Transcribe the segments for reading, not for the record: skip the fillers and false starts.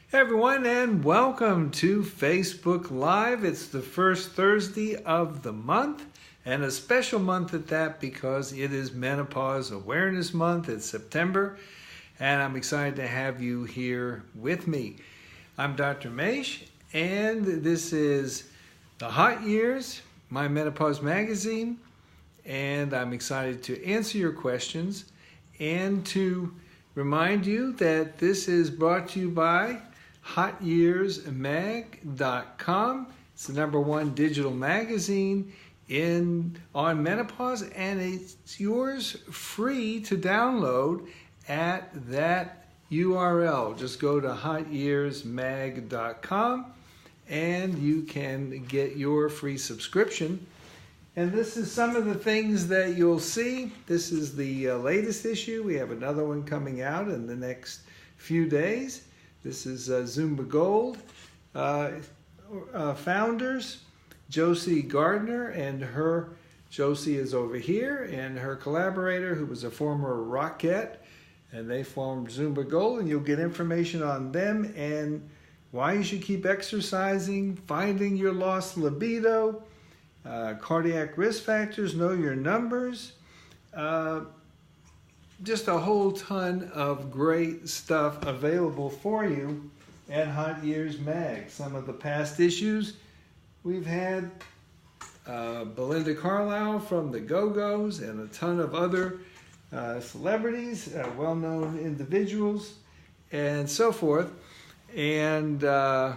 Hey everyone, and welcome to Facebook Live. It's the first Thursday of the month, and a special month at that because it is Menopause Awareness Month. It's September, and I'm excited to have you here with me. I'm Dr. Maish, and this is the Hot Years, my menopause magazine, and I'm excited to answer your questions and to remind you that this is brought to you by HotYearsMag.com. It's the #1 digital magazine on menopause, and it's yours free to download at that URL. Just go to HotYearsMag.com and you can get your free subscription. And this is some of the things that you'll see. This is the latest issue. We have another one coming out in the next few days. This is Zumba Gold founders, Josie Gardner, and Josie is over here, and her collaborator, who was a former Rockette, and they formed Zumba Gold, and you'll get information on them and why you should keep exercising, finding your lost libido, cardiac risk factors, know your numbers, just a whole ton of great stuff available for you at Hot Years Mag. Some of the past issues we've had Belinda Carlisle from the Go-Go's and a ton of other celebrities, well-known individuals, and so forth. And I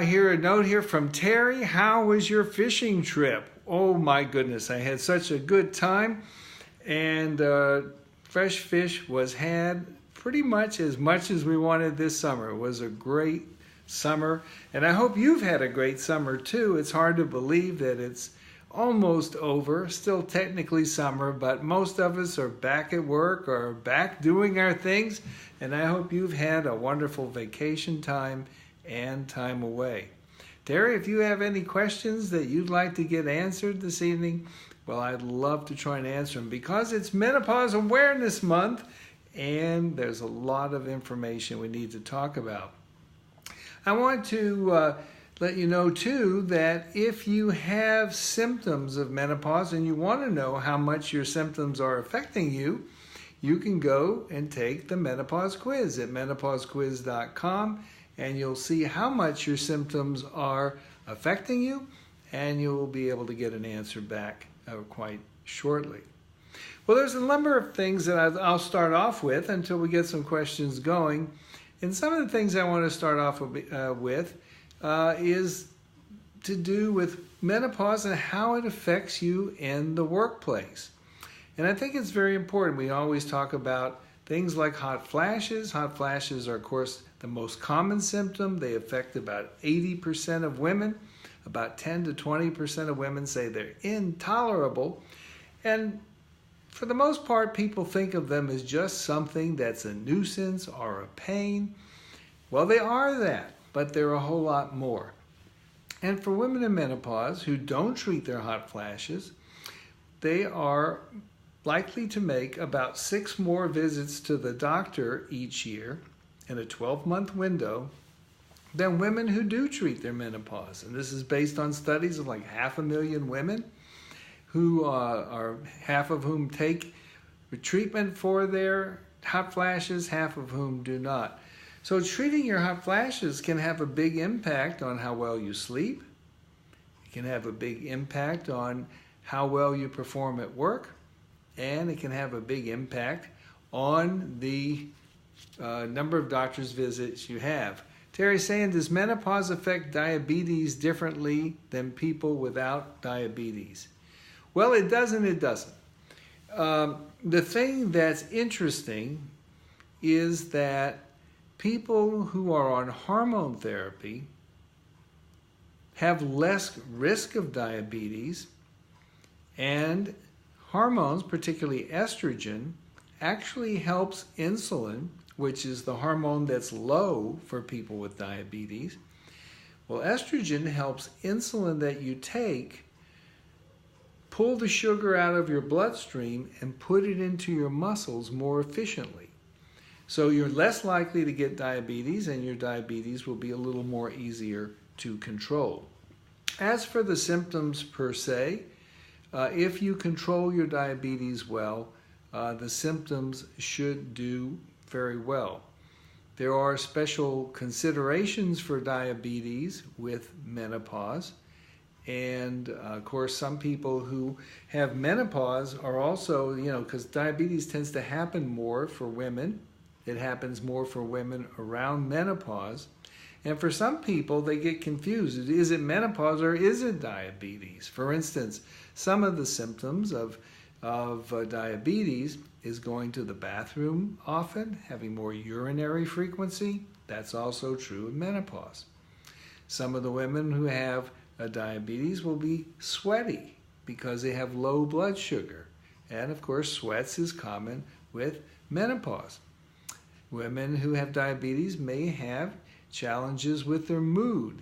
hear a note here from Terry. How was your fishing trip? Oh my goodness, I had such a good time, and fresh fish was had pretty much as we wanted this summer. It was a great summer, and I hope you've had a great summer too. It's hard to believe that it's almost over, still technically summer, but most of us are back at work or back doing our things, and I hope you've had a wonderful vacation time and time away. Terry, if you have any questions that you'd like to get answered this evening, well, I'd love to try and answer them because it's Menopause Awareness Month and there's a lot of information we need to talk about. I want to let you know, too, that if you have symptoms of menopause and you want to know how much your symptoms are affecting you, you can go and take the menopause quiz at menopausequiz.com. and you'll see how much your symptoms are affecting you, and you'll be able to get an answer back quite shortly. Well, there's a number of things that I'll start off with until we get some questions going. And some of the things I want to start off with is to do with menopause and how it affects you in the workplace. And I think it's very important. We always talk about things like hot flashes. Hot flashes are, of course, the most common symptom. They affect about 80% of women. About 10 to 20% of women say they're intolerable. And for the most part, people think of them as just something that's a nuisance or a pain. Well, they are that, but they're a whole lot more. And for women in menopause who don't treat their hot flashes, they are likely to make about 6 more visits to the doctor each year in a 12-month window than women who do treat their menopause. And this is based on studies of like 500,000 women who are half of whom take treatment for their hot flashes, half of whom do not. So treating your hot flashes can have a big impact on how well you sleep. It can have a big impact on how well you perform at work. And it can have a big impact on the number of doctor's visits you have. Terry's saying, does menopause affect diabetes differently than people without diabetes? Well, it does and it doesn't. The thing that's interesting is that people who are on hormone therapy have less risk of diabetes, and hormones, particularly estrogen, actually helps insulin, which is the hormone that's low for people with diabetes. Well, estrogen helps insulin that you take pull the sugar out of your bloodstream and put it into your muscles more efficiently. So you're less likely to get diabetes, and your diabetes will be a little more easier to control. As for the symptoms per se, if you control your diabetes well, the symptoms should do very well. There are special considerations for diabetes with menopause. And of course, some people who have menopause are also, because diabetes tends to happen more for women. It happens more for women around menopause. And for some people, they get confused. Is it menopause or is it diabetes? For instance, some of the symptoms of diabetes is going to the bathroom often, having more urinary frequency. That's also true of menopause. Some of the women who have diabetes will be sweaty because they have low blood sugar. And of course, sweats is common with menopause. Women who have diabetes may have challenges with their mood,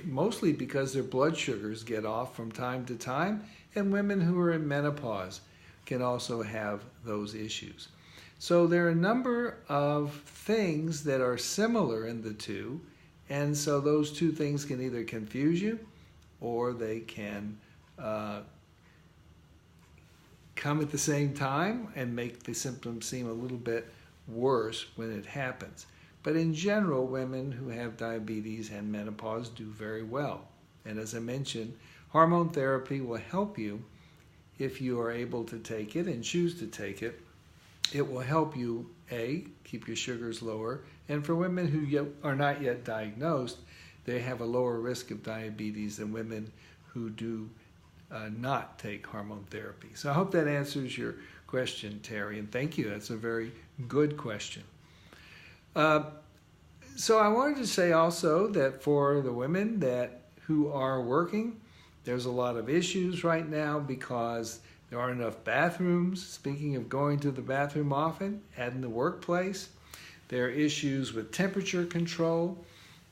mostly because their blood sugars get off from time to time, and women who are in menopause can also have those issues. So there are a number of things that are similar in the two, and so those two things can either confuse you or they can come at the same time and make the symptoms seem a little bit worse when it happens. But in general, women who have diabetes and menopause do very well. And as I mentioned, hormone therapy will help you if you are able to take it and choose to take it. It will help you, A, keep your sugars lower, and for women who are not yet diagnosed, they have a lower risk of diabetes than women who do not take hormone therapy. So I hope that answers your question, Terry, and thank you. That's a very good question. So I wanted to say also that for the women who are working, there's a lot of issues right now because there aren't enough bathrooms. Speaking of going to the bathroom often, in the workplace, there are issues with temperature control,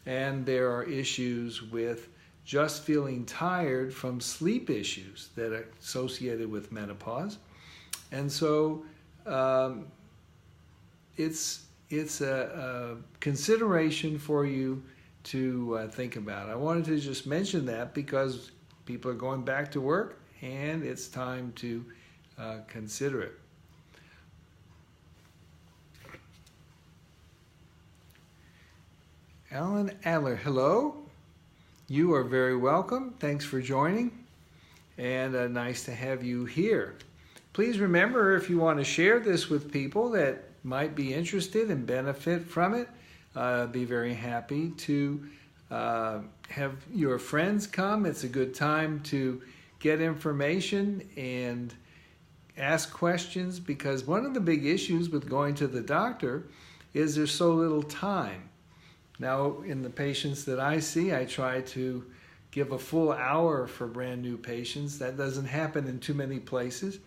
and there are issues with just feeling tired from sleep issues that are associated with menopause. And so it's a consideration for you to think about. I wanted to just mention that because people are going back to work and it's time to consider it. Alan Adler, hello. You are very welcome. Thanks for joining, and nice to have you here. Please remember, if you want to share this with people that might be interested and benefit from it, be very happy to have your friends come. It's a good time to get information and ask questions, because one of the big issues with going to the doctor is there's so little time. Now, in the patients that I see, I try to give a full hour for brand new patients. That doesn't happen in too many places.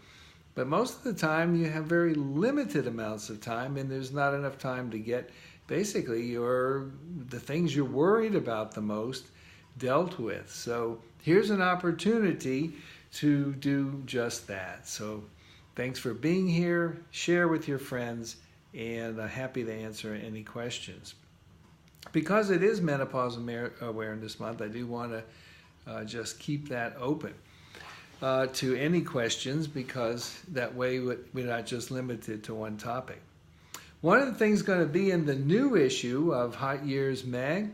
But most of the time, you have very limited amounts of time, and there's not enough time to get basically the things you're worried about the most dealt with. So here's an opportunity to do just that. So thanks for being here. Share with your friends, and I'm happy to answer any questions. Because it is Menopause Awareness Month, I do want to just keep that open to any questions, because that way we're not just limited to one topic. One of the things going to be in the new issue of Hot Years Mag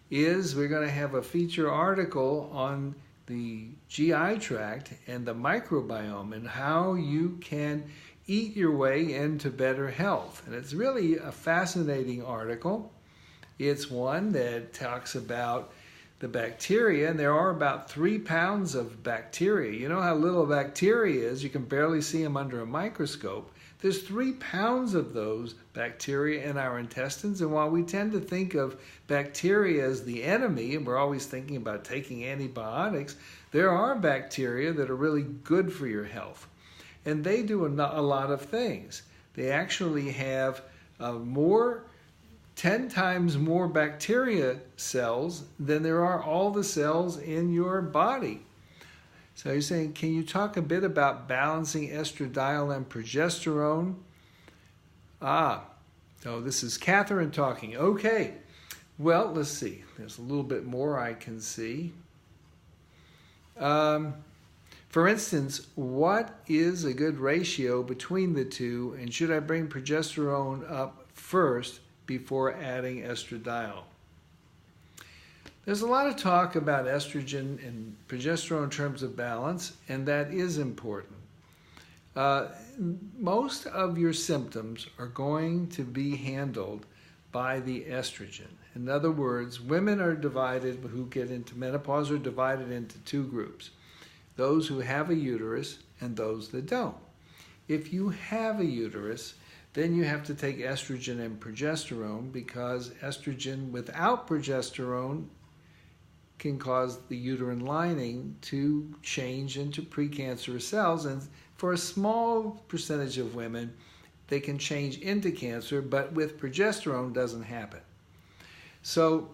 is we're going to have a feature article on the GI tract and the microbiome and how you can eat your way into better health. And it's really a fascinating article. It's one that talks about the bacteria, and there are about 3 pounds of bacteria. You know how little bacteria is? You can barely see them under a microscope. There's 3 pounds of those bacteria in our intestines, and while we tend to think of bacteria as the enemy, and we're always thinking about taking antibiotics, there are bacteria that are really good for your health. And they do a lot of things. They actually have 10 times more bacteria cells than there are all the cells in your body. So you're saying, can you talk a bit about balancing estradiol and progesterone? Oh, this is Catherine talking. Okay. Well, let's see. There's a little bit more I can see. For instance, what is a good ratio between the two, and should I bring progesterone up first before adding estradiol? There's a lot of talk about estrogen and progesterone in terms of balance, and that is important. Most of your symptoms are going to be handled by the estrogen. In other words, women are divided, who get into menopause are divided into two groups. Those who have a uterus and those that don't. If you have a uterus, then you have to take estrogen and progesterone, because estrogen without progesterone can cause the uterine lining to change into precancerous cells, and for a small percentage of women, they can change into cancer, but with progesterone doesn't happen. So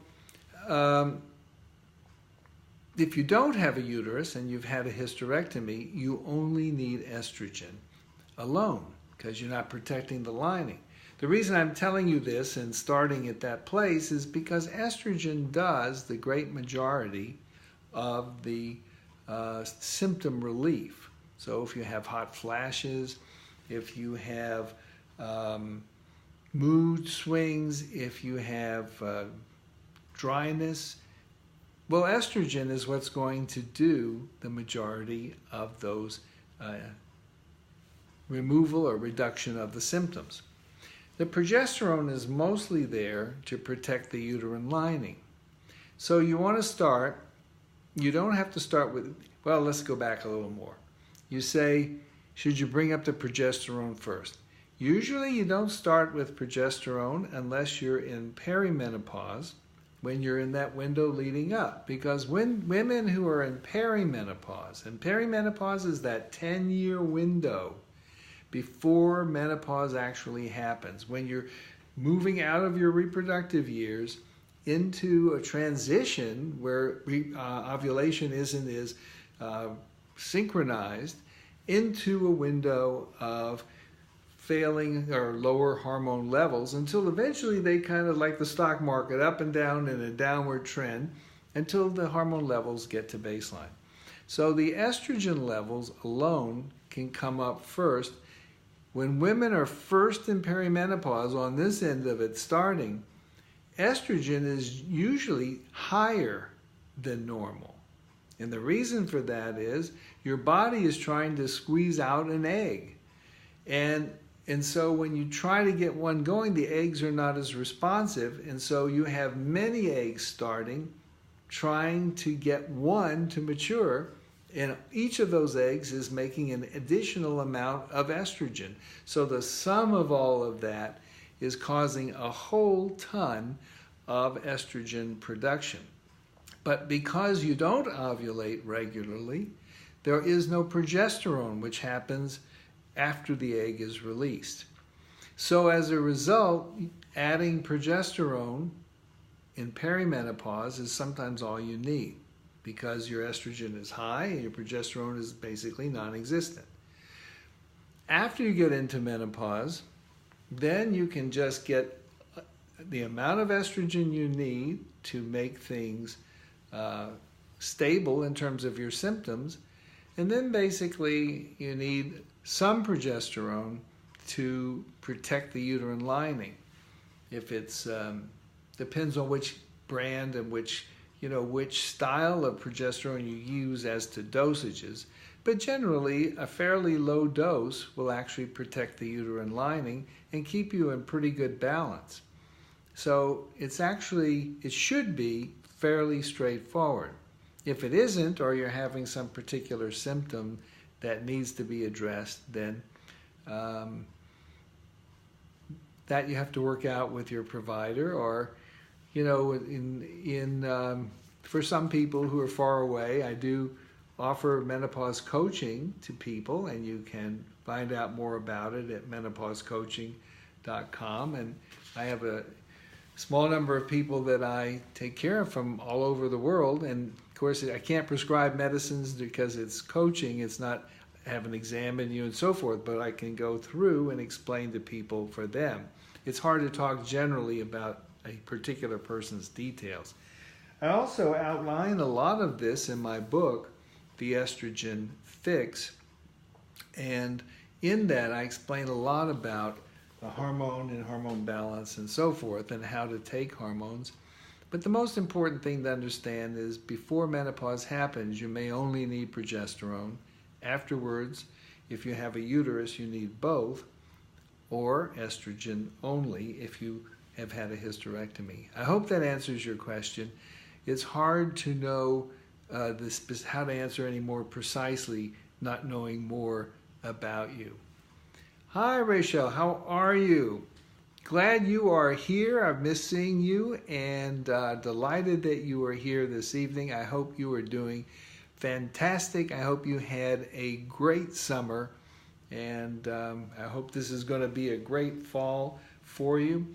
if you don't have a uterus and you've had a hysterectomy, you only need estrogen alone, because you're not protecting the lining. The reason I'm telling you this and starting at that place is because estrogen does the great majority of the symptom relief. So if you have hot flashes, if you have mood swings, if you have dryness, well, estrogen is what's going to do the majority of those removal or reduction of the symptoms. The progesterone is mostly there to protect the uterine lining. So you want to start, you don't have to start with, well, let's go back a little more. You say, should you bring up the progesterone first? Usually you don't start with progesterone unless you're in perimenopause, when you're in that window leading up. Because when women who are in perimenopause, and perimenopause is that 10-year window before menopause actually happens, when you're moving out of your reproductive years into a transition where ovulation isn't as synchronized, into a window of failing or lower hormone levels, until eventually they kind of, like the stock market, up and down in a downward trend until the hormone levels get to baseline. So the estrogen levels alone can come up first. When women are first in perimenopause, on this end of it starting, estrogen is usually higher than normal. And the reason for that is your body is trying to squeeze out an egg. And so when you try to get one going, the eggs are not as responsive. And so you have many eggs starting, trying to get one to mature. And each of those eggs is making an additional amount of estrogen. So the sum of all of that is causing a whole ton of estrogen production. But because you don't ovulate regularly, there is no progesterone, which happens after the egg is released. So as a result, adding progesterone in perimenopause is sometimes all you need, because your estrogen is high and your progesterone is basically non-existent. After you get into menopause, then you can just get the amount of estrogen you need to make things stable in terms of your symptoms, and then basically you need some progesterone to protect the uterine lining. If it's depends on which brand and which style of progesterone you use as to dosages, but generally a fairly low dose will actually protect the uterine lining and keep you in pretty good balance. So it should be fairly straightforward. If it isn't, or you're having some particular symptom that needs to be addressed, then that you have to work out with your provider, or for some people who are far away, I do offer menopause coaching to people, and you can find out more about it at menopausecoaching.com. And I have a small number of people that I take care of from all over the world. And of course, I can't prescribe medicines because it's coaching. It's not haven't examined you and so forth, but I can go through and explain to people for them. it's hard to talk generally about a particular person's details. I also outline a lot of this in my book, The Estrogen Fix, and in that I explain a lot about the hormone and hormone balance and so forth, and how to take hormones. But the most important thing to understand is before menopause happens, you may only need progesterone. Afterwards, if you have a uterus, you need both, or estrogen only if you have had a hysterectomy. I hope that answers your question. It's hard to know how to answer any more precisely, not knowing more about you. Hi, Rachel. How are you? Glad you are here. I've missed seeing you, and delighted that you are here this evening. I hope you are doing fantastic. I hope you had a great summer, and I hope this is going to be a great fall for you.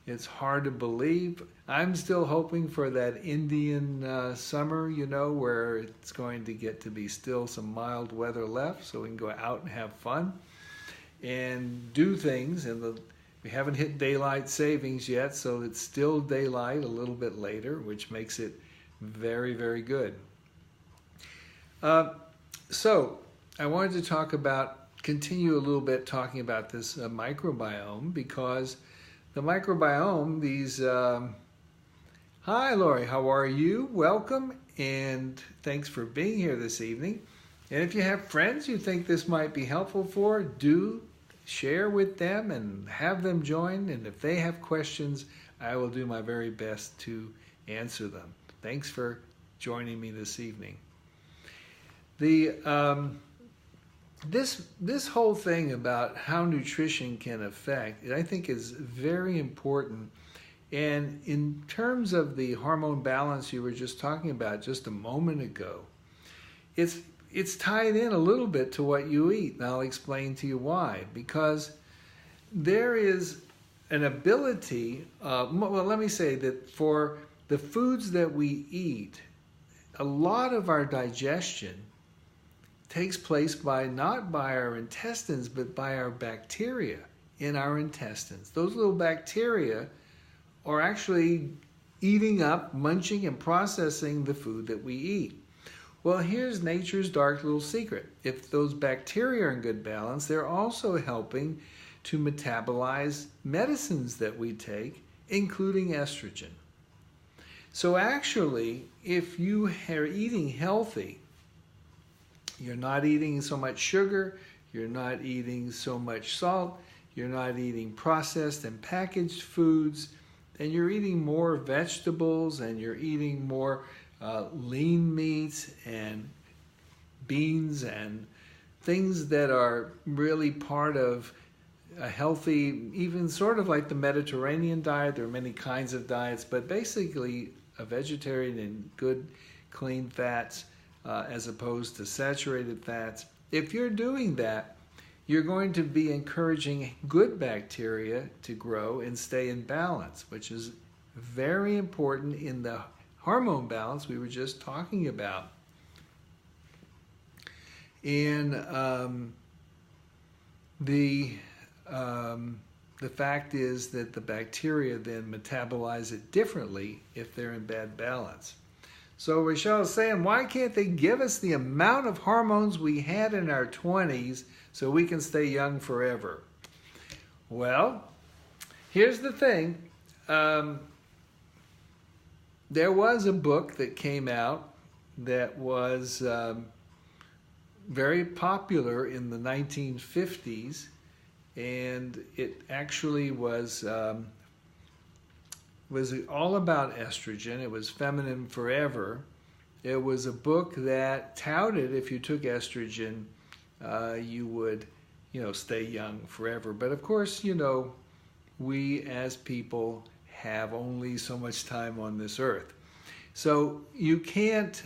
It's hard to believe. I'm still hoping for that Indian summer, you know, where it's going to get to be still some mild weather left, so we can go out and have fun and do things. And we haven't hit daylight savings yet, so it's still daylight a little bit later, which makes it very, very good. So I wanted to continue a little bit talking about this microbiome, because the microbiome, hi Lori, how are you? Welcome, and thanks for being here this evening. And if you have friends you think this might be helpful for, do share with them and have them join. And if they have questions, I will do my very best to answer them. Thanks for joining me this evening. This whole thing about how nutrition can affect, I think, is very important. And in terms of the hormone balance you were just talking about just a moment ago, it's tied in a little bit to what you eat, and I'll explain to you why. Because there is an ability, well, let me say that for the foods that we eat, a lot of our digestion takes place not by our intestines, but by our bacteria in our intestines. Those little bacteria are actually eating up, munching, and processing the food that we eat. Well, here's nature's dark little secret. If those bacteria are in good balance, they're also helping to metabolize medicines that we take, including estrogen. So actually, if you are eating healthy, you're not eating so much sugar, you're not eating so much salt, you're not eating processed and packaged foods, and you're eating more vegetables, and you're eating more lean meats and beans and things that are really part of a healthy, even sort of like the Mediterranean diet. There are many kinds of diets, but basically a vegetarian and good clean fats as opposed to saturated fats. If you're doing that, you're going to be encouraging good bacteria to grow and stay in balance, which is very important in the hormone balance we were just talking about. And the fact is that the bacteria then metabolize it differently if they're in bad balance. So Rochelle is saying, why can't they give us the amount of hormones we had in our 20s so we can stay young forever? Well, here's the thing. There was a book that came out that was very popular in the 1950s, and it actually was all about estrogen. It was Feminine Forever. It was a book that touted if you took estrogen, you would, stay young forever. But of course, we as people have only so much time on this earth, so you can't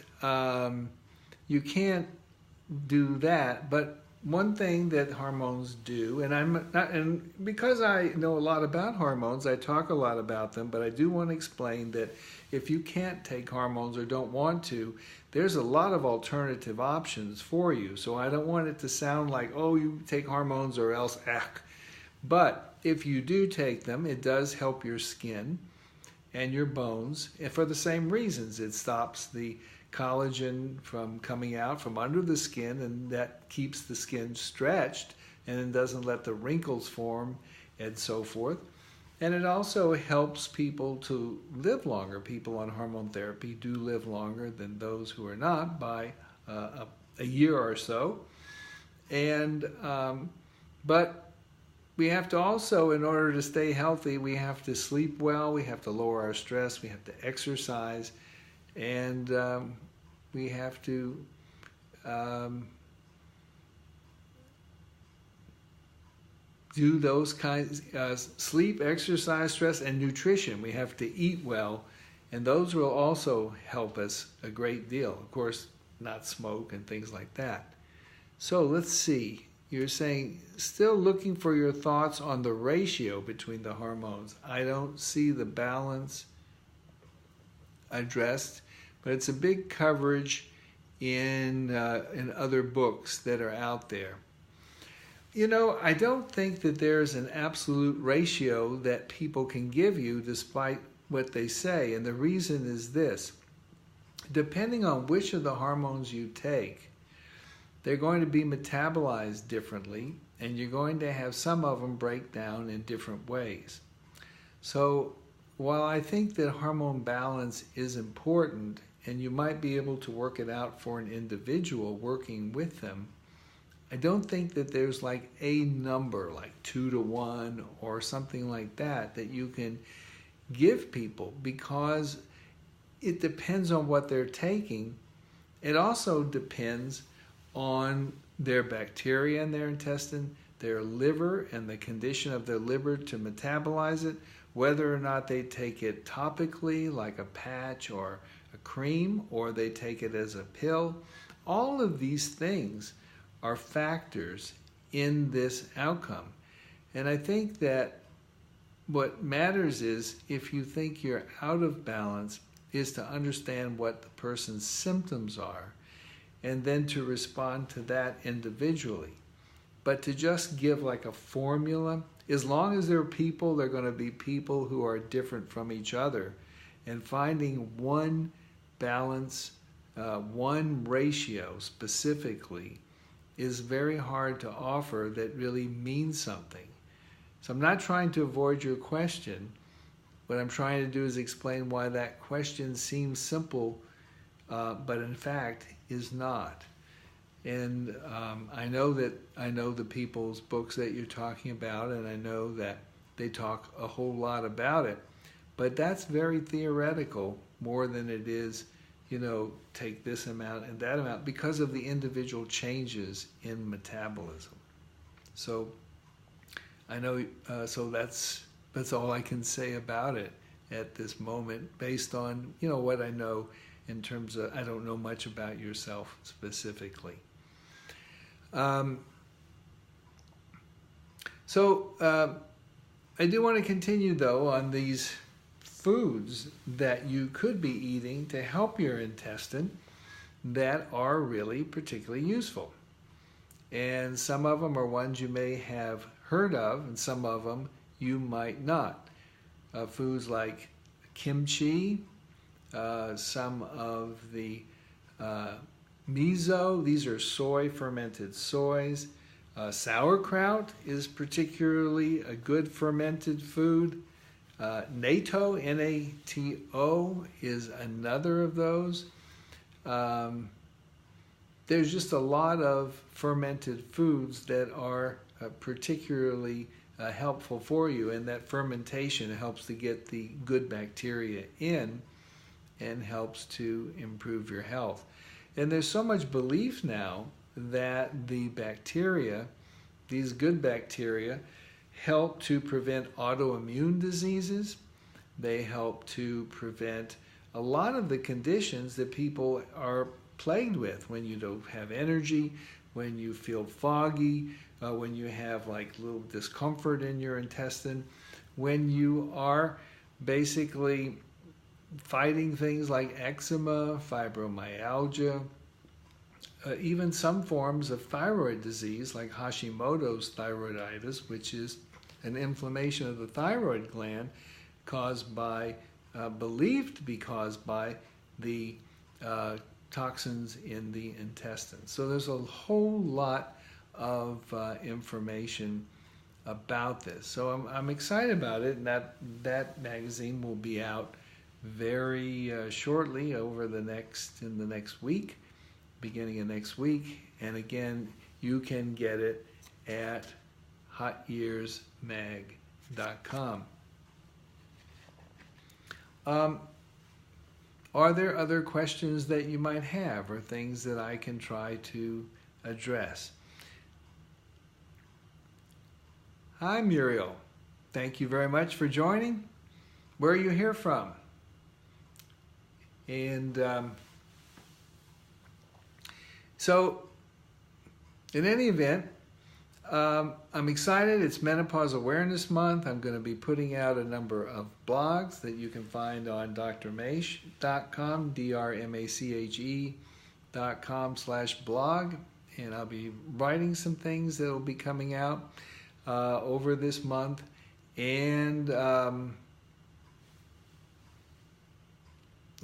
do that. But one thing that hormones do, and because I know a lot about hormones, I talk a lot about them, but I do want to explain that if you can't take hormones or don't want to, there's a lot of alternative options for you. So I don't want it to sound like, oh, you take hormones or else, But if you do take them, it does help your skin and your bones, and for the same reasons. It stops the collagen from coming out from under the skin, and that keeps the skin stretched and it doesn't let the wrinkles form and so forth. And it also helps people to live longer. People on hormone therapy do live longer than those who are not by a year or so. And but we have to also, in order to stay healthy, we have to sleep well, we have to lower our stress, we have to exercise, and we have to do those kinds, sleep, exercise, stress, and nutrition. We have to eat well, and those will also help us a great deal. Of course, not smoke and things like that. So let's see. You're saying, still looking for your thoughts on the ratio between the hormones. I don't see the balance addressed, but it's a big coverage in other books that are out there. You know, I don't think that there's an absolute ratio that people can give you despite what they say. And the reason is this. Depending on which of the hormones you take, they're going to be metabolized differently, and you're going to have some of them break down in different ways. So while I think that hormone balance is important, and you might be able to work it out for an individual working with them, I don't think that there's like a number, like 2 to 1 or something like that, that you can give people, because it depends on what they're taking. It also depends on their bacteria in their intestine, their liver and the condition of their liver to metabolize it, whether or not they take it topically like a patch or a cream, or they take it as a pill. All of these things are factors in this outcome. And I think that what matters is, if you think you're out of balance, is to understand what the person's symptoms are, and then to respond to that individually. But to just give like a formula, as long as there are people, they're going to be people who are different from each other. And finding one balance, one ratio specifically, is very hard to offer that really means something. So I'm not trying to avoid your question. What I'm trying to do is explain why that question seems simple, but in fact is not. And I know the people's books that you're talking about, and I know that they talk a whole lot about it, but that's very theoretical more than it is, you know, take this amount and that amount, because of the individual changes in metabolism. So I know, so that's all I can say about it at this moment, based on, you know, what I know in terms of, I don't know much about yourself specifically. I do want to continue though on these foods that you could be eating to help your intestine that are really particularly useful. And some of them are ones you may have heard of, and some of them you might not. Foods like kimchi, some of the miso, these are soy, fermented soys. Sauerkraut is particularly a good fermented food. Natto, N-A-T-O, is another of those. There's just a lot of fermented foods that are particularly helpful for you, and that fermentation helps to get the good bacteria in and helps to improve your health. And there's so much belief now that the bacteria, these good bacteria, help to prevent autoimmune diseases. They help to prevent a lot of the conditions that people are plagued with, when you don't have energy, when you feel foggy, when you have like little discomfort in your intestine, when you are basically fighting things like eczema, fibromyalgia, even some forms of thyroid disease like Hashimoto's thyroiditis, which is an inflammation of the thyroid gland caused by, believed to be caused by the toxins in the intestines. So there's a whole lot of information about this. So I'm excited about it, and that magazine will be out very shortly in the next week, beginning of next week. And again, you can get it at hotyearsmag.com. Are there other questions that you might have, or things that I can try to address? Hi, Muriel. Thank you very much for joining. Where are you here from? And so, in any event, I'm excited. It's Menopause Awareness Month. I'm going to be putting out a number of blogs that you can find on drmache.com, drmache.com/blog. And I'll be writing some things that will be coming out over this month. And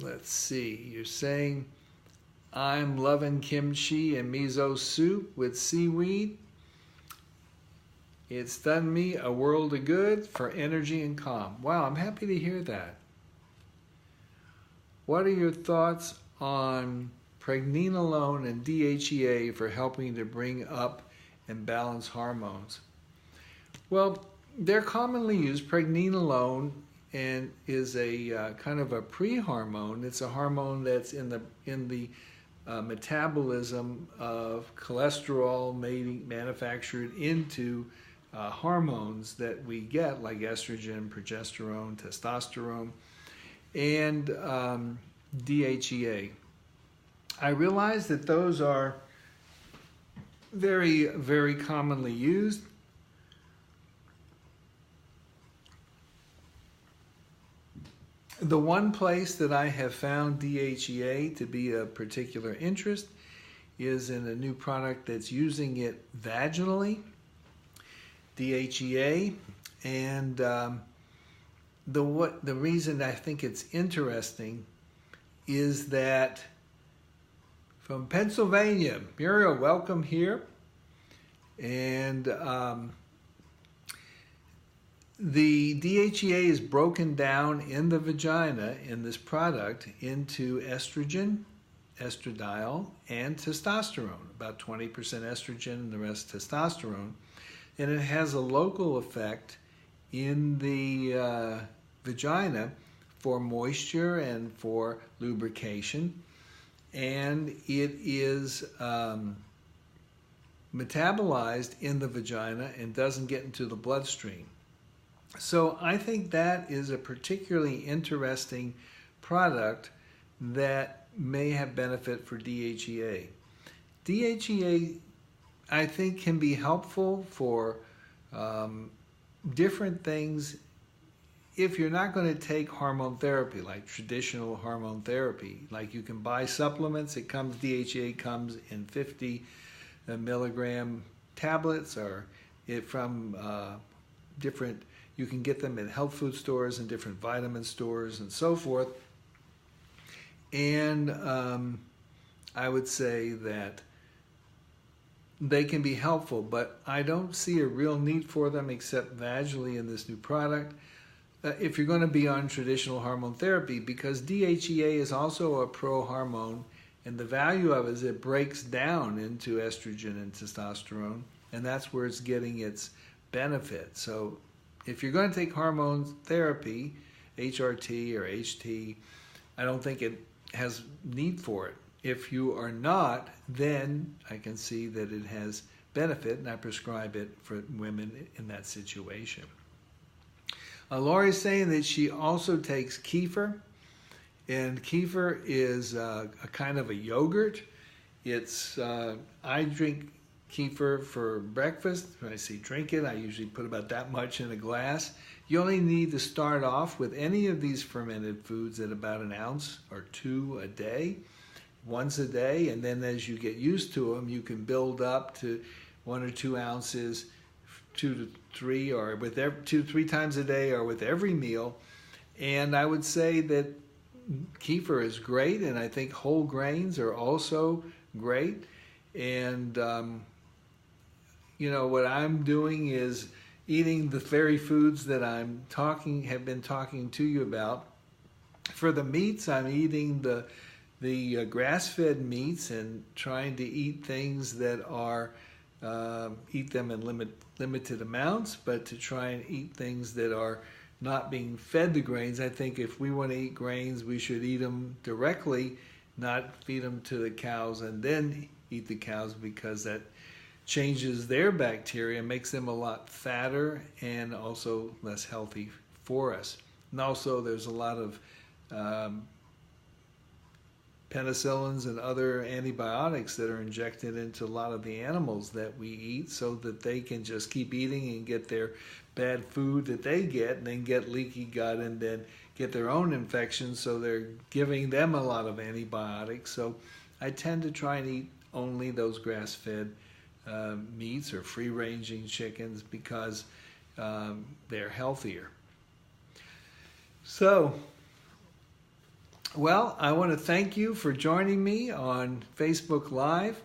let's see, you're saying, I'm loving kimchi and miso soup with seaweed. It's done me a world of good for energy and calm. Wow, I'm happy to hear that. What are your thoughts on pregnenolone and DHEA for helping to bring up and balance hormones? Well, they're commonly used. Pregnenolone and is a kind of a pre-hormone. It's a hormone that's in the metabolism of cholesterol manufactured into hormones that we get, like estrogen, progesterone, testosterone, and DHEA. I realize that those are very, very commonly used. The one place that I have found DHEA to be of particular interest is in a new product that's using it vaginally, DHEA, and the reason I think it's interesting is that from Pennsylvania, Muriel, welcome here, and the DHEA is broken down in the vagina in this product into estrogen, estradiol, and testosterone, about 20% estrogen and the rest testosterone. And it has a local effect in the vagina for moisture and for lubrication. And it is metabolized in the vagina and doesn't get into the bloodstream. So I think that is a particularly interesting product that may have benefit for DHEA. DHEA, I think, can be helpful for different things if you're not going to take hormone therapy, like traditional hormone therapy. Like you can buy supplements. DHEA comes in 50 milligram tablets, or from different. You can get them at health food stores and different vitamin stores and so forth. And I would say that they can be helpful, but I don't see a real need for them except vaginally in this new product. If you're going to be on traditional hormone therapy, because DHEA is also a pro-hormone, and the value of it is it breaks down into estrogen and testosterone, and that's where it's getting its benefit. So if you're going to take hormone therapy, HRT or HT, I don't think it has need for it. If you are not, then I can see that it has benefit, and I prescribe it for women in that situation. Lori's saying that she also takes kefir, and kefir is a kind of a yogurt. It's I drink kefir for breakfast. When I say drink it, I usually put about that much in a glass. You only need to start off with any of these fermented foods at about an ounce or two a day, once a day, and then as you get used to them, you can build up to 1 or 2 ounces 2 to 3 or with 2 to 3 times a day or with every meal. And I would say that kefir is great, and I think whole grains are also great. And what I'm doing is eating the very foods that have been talking to you about. For the meats, I'm eating the grass-fed meats and trying to eat things that are eat them in limited amounts, but to try and eat things that are not being fed the grains. I think if we want to eat grains, we should eat them directly, not feed them to the cows and then eat the cows, because that changes their bacteria, makes them a lot fatter and also less healthy for us. And also there's a lot of penicillins and other antibiotics that are injected into a lot of the animals that we eat, so that they can just keep eating and get their bad food that they get, and then get leaky gut and then get their own infections, so they're giving them a lot of antibiotics. So I tend to try and eat only those grass-fed meats or free-ranging chickens, because they're healthier. So, well, I want to thank you for joining me on Facebook Live.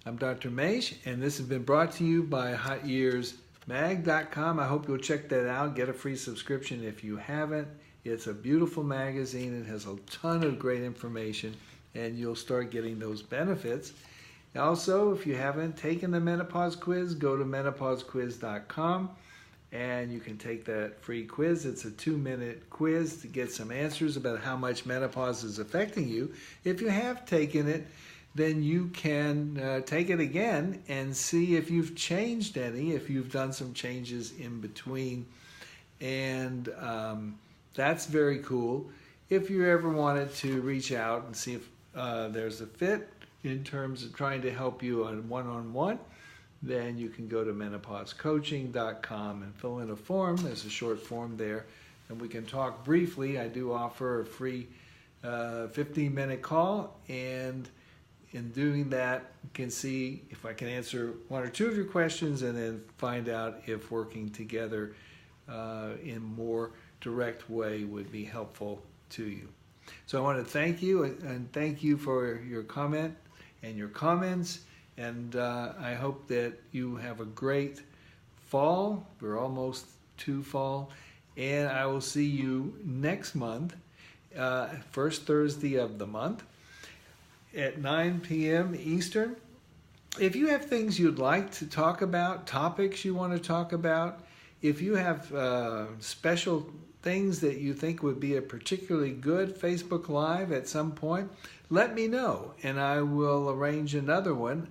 I'm Dr. Maish, and this has been brought to you by HotYearsMag.com. I hope you'll check that out. Get a free subscription if you haven't. It's a beautiful magazine. It has a ton of great information, and you'll start getting those benefits. Also, if you haven't taken the menopause quiz, go to menopausequiz.com. and you can take that free quiz. It's a 2-minute quiz to get some answers about how much menopause is affecting you. If you have taken it, then you can take it again and see if you've changed any, if you've done some changes in between. And that's very cool. If you ever wanted to reach out and see if there's a fit in terms of trying to help you on one-on-one, then you can go to menopausecoaching.com and fill in a form. There's a short form there, and we can talk briefly. I do offer a free 15-minute call, and in doing that, you can see if I can answer 1 or 2 of your questions, and then find out if working together in a more direct way would be helpful to you. So I want to thank you, and thank you for your comment and your comments. And I hope that you have a great fall. We're almost to fall. And I will see you next month, first Thursday of the month at 9 p.m. Eastern. If you have things you'd like to talk about, topics you want to talk about, if you have special things that you think would be a particularly good Facebook Live at some point, let me know, and I will arrange another one.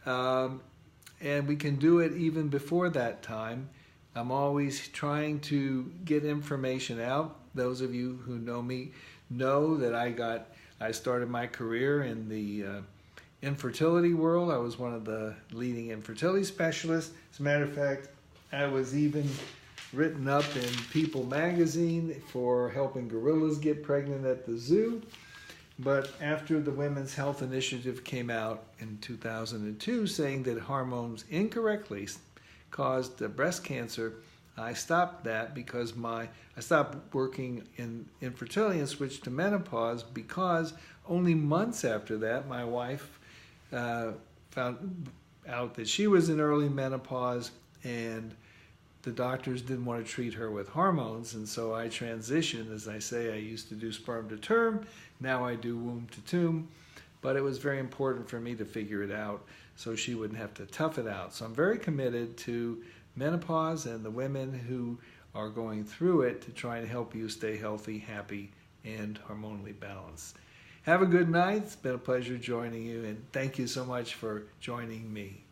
And we can do it even before that time. I'm always trying to get information out. Those of you who know me know that I started my career in the infertility world. I was one of the leading infertility specialists. As a matter of fact, I was even written up in People magazine for helping gorillas get pregnant at the zoo. But after the Women's Health Initiative came out in 2002 saying that hormones incorrectly caused breast cancer, I stopped that because I stopped working in infertility and switched to menopause, because only months after that my wife found out that she was in early menopause, and the doctors didn't want to treat her with hormones, and so I transitioned. As I say, I used to do sperm to term, now I do womb to tomb, but it was very important for me to figure it out so she wouldn't have to tough it out. So I'm very committed to menopause and the women who are going through it, to try and help you stay healthy, happy, and hormonally balanced. Have a good night. It's been a pleasure joining you, and thank you so much for joining me.